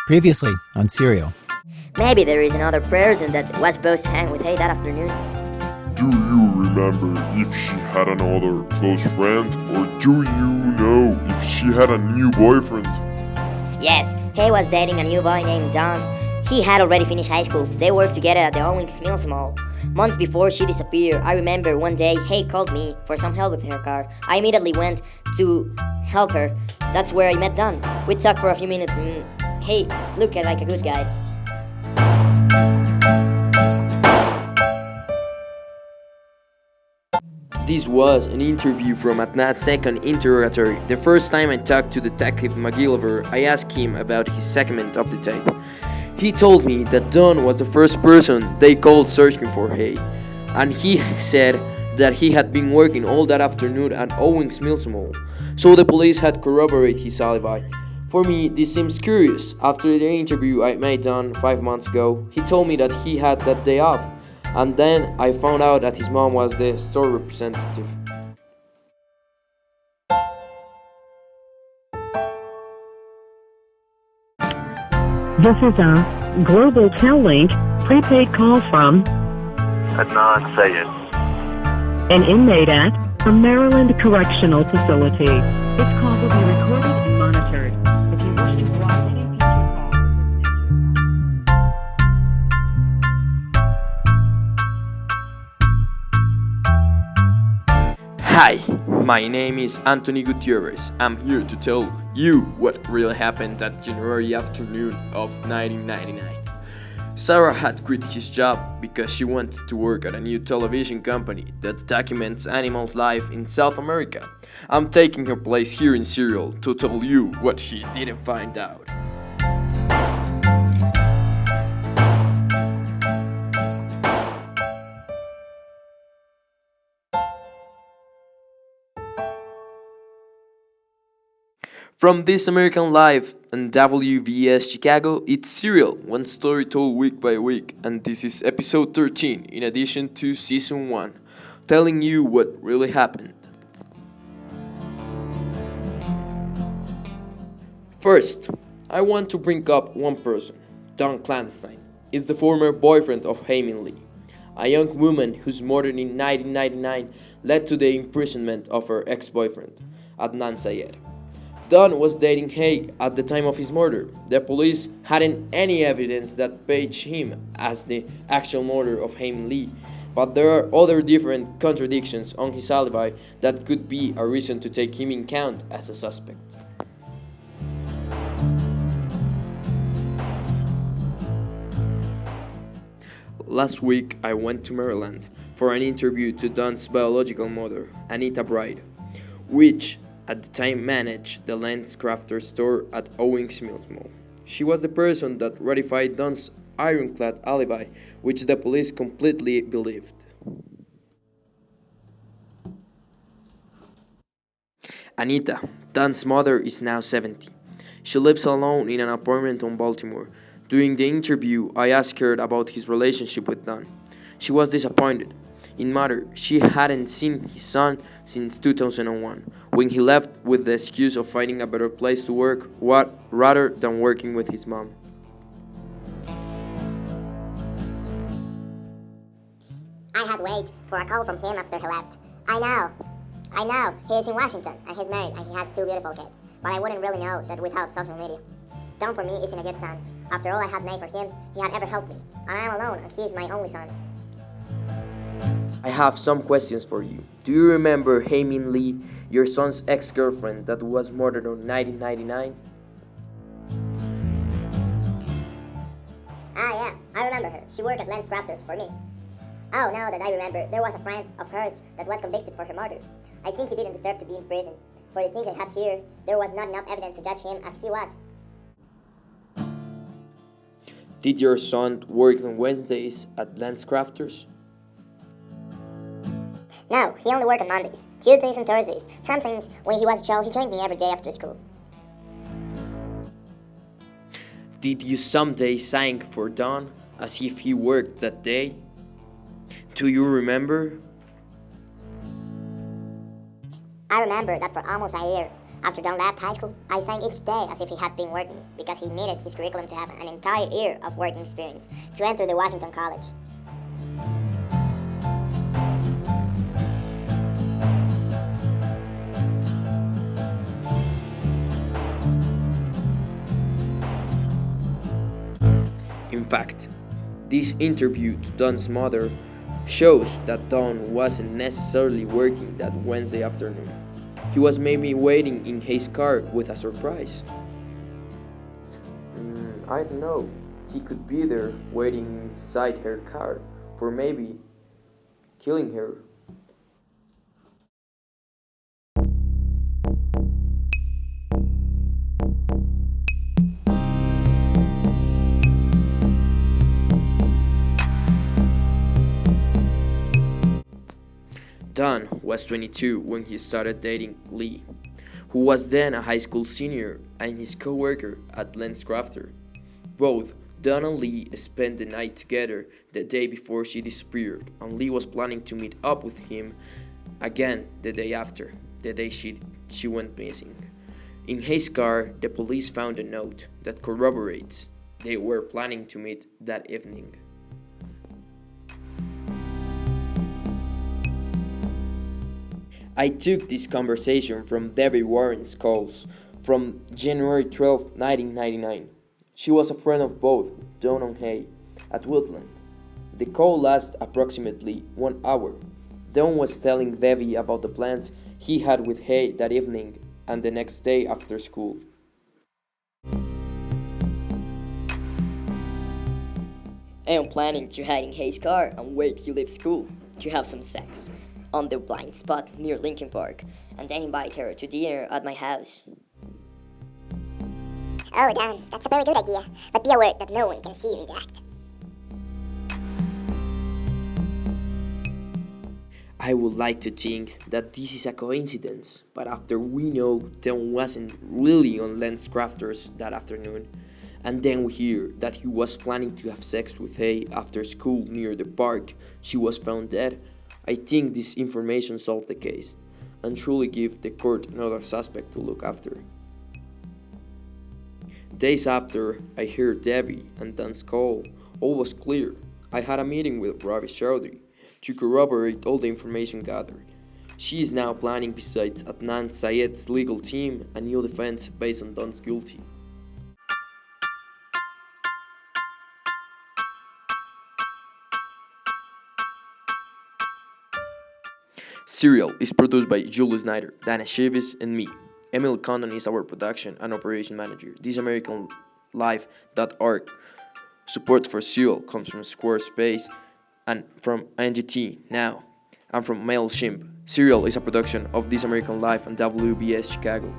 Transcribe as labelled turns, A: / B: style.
A: Previously on Serial.
B: Maybe there is another person that was supposed to hang with Hay that afternoon.
C: Do you remember if she had another close friend, or do you know if she had a new boyfriend?
B: Yes, Hay was dating a new boy named Don. He had already finished high school. They worked together at the Owings Mills Mall. Months before she disappeared, I remember one day Hay called me for some help with her car. I immediately went to help her. That's where I met Don. We talked for a few minutes. Hey, looked like a good guy.
D: This was an interview from Adnan's second interrogatory. The first time I talked to Detective McGilliver, I asked him about his segment of the tape. He told me that Don was the first person they called searching for Hay, and he said that he had been working all that afternoon at Owings Mills Mall, so the police had corroborated his alibi. For me, this seems curious. After the interview I made Don 5 months ago, he told me that he had that day off, and then I found out that his mom was the store representative.
E: This is a Global Tel-Link prepaid call from
F: Adnan Syed.
E: an inmate at a Maryland Correctional Facility. This call will be recorded and monitored. If you wish to block any future calls with this nature.
D: Hi, my name is Anthony Gutierrez. I'm here to tell you what really happened that January afternoon of 1999. Sarah had quit his job because she wanted to work at a new television company that documents animals' life in South America. I'm taking her place here in Serial to tell you what she didn't find out. From This American Life and WVS Chicago, it's Serial, one story told week by week, and this is episode 13 in addition to season 1, telling you what really happened. First, I want to bring up one person. Don Clandestine is the former boyfriend of Haymin Lee, a young woman whose murder in 1999 led to the imprisonment of her ex-boyfriend, Adnan Syed. Don was dating Hay at the time of his murder. The police hadn't any evidence that paged him as the actual murderer of Haymin Lee, but there are other different contradictions on his alibi that could be a reason to take him in count as a suspect. Last week, I went to Maryland for an interview to Don's biological mother, Anita Bride, which at the time managed the LensCrafter store at Owings Mills Mall. She was the person that ratified Don's ironclad alibi, which the police completely believed. Anita, Don's mother, is now 70. She lives alone in an apartment on Baltimore. During the interview, I asked her about his relationship with Don. She was disappointed. In matter, she hadn't seen his son since 2001, when he left with the excuse of finding a better place to work rather than working with his mom.
G: I had waited for a call from him after he left. I know, he is in Washington and he's married and he has 2 beautiful kids, but I wouldn't really know that without social media. Don for me isn't a good son. After all I had made for him, he had ever helped me, and I am alone and he is my only son.
D: I have some questions for you. Do you remember Haymin Lee, your son's ex-girlfriend that was murdered in 1999?
G: Ah yeah, I remember her. She worked at LensCrafters for me. Oh, now that I remember, there was a friend of hers that was convicted for her murder. I think he didn't deserve to be in prison. For the things I had here, there was not enough evidence to judge him as he was.
D: Did your son work on Wednesdays at LensCrafters?
G: No, he only worked on Mondays, Tuesdays and Thursdays. Sometimes, when he was a child, he joined me every day after school.
D: Did you someday sign for Don as if he worked that day? Do you remember?
G: I remember that for almost a year, After Don left high school, I sang each day as if he had been working, because he needed his curriculum to have an entire year of working experience to enter the Washington College.
D: In fact, this interview to Don's mother shows that Don wasn't necessarily working that Wednesday afternoon. He was maybe waiting in his car with a surprise. I don't know. He could be there waiting inside her car for maybe killing her. Don was 22 when he started dating Lee, who was then a high school senior and his co-worker at LensCrafter. Both Don and Lee spent the night together the day before she disappeared, and Lee was planning to meet up with him again the day after, the day she went missing. In his car, the police found a note that corroborates they were planning to meet that evening. I took this conversation from Debbie Warren's calls from January 12, 1999. She was a friend of both Don and Hay at Woodland. The call lasted approximately 1 hour. Don was telling Debbie about the plans he had with Hay that evening and the next day after school.
B: I am planning to hide in Hayes' car and wait till he leaves school to have some sex on the blind spot near Lincoln Park, and then invite her to dinner at my house.
G: Oh, Dan, that's a very good idea, but be aware that no one can see you in the act.
D: I would like to think that this is a coincidence, but after we know Don wasn't really on LensCrafters that afternoon, and then we hear that he was planning to have sex with Hay after school near the park she was found dead, I think this information solved the case and truly give the court another suspect to look after. Days after I heard Debbie and Don's call, all was clear. I had a meeting with Ravi Chaudhry to corroborate all the information gathered. She is now planning, besides Adnan Syed's legal team, a new defense based on Don's guilty. Serial is produced by Julius Snyder, Dana Shivis, and me. Emil Condon is our production and operation manager. ThisAmericanLife.org. Support for Serial comes from Squarespace and from NGT Now, and from MailChimp. Serial is a production of This American Life and WBS Chicago.